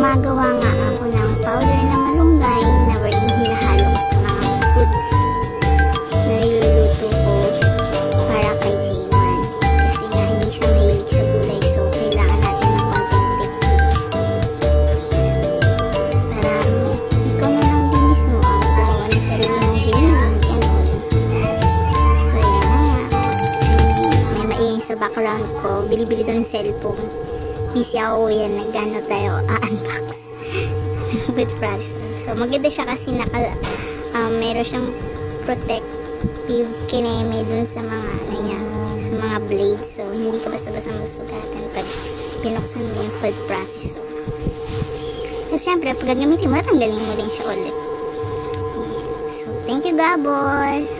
gumagawa nga ako ng powder na malunggay na hinahalo ko sa mga foods na niluluto ko para kay J1. Kasi nga hindi siya mahilig sa gulay, so kailangan natin ng konting technique. Para ikaw na lang din mismo ang gumawa ng sarili mong giniling and all. So yan na nga. May maingay sa background ko. Bili-bili daw ng cellphone. Busy ako yan, nag-ano tayo, unbox with processor. So maganda siya kasi meron siyang protective kineme dun sa mga sa mga blades. So hindi ka basta-basta masugatan pag pinuksan mo yung food processor. So syempre, pag gagamitin mo, tanggalin mo din siya ulit. So thank you, Gaabor!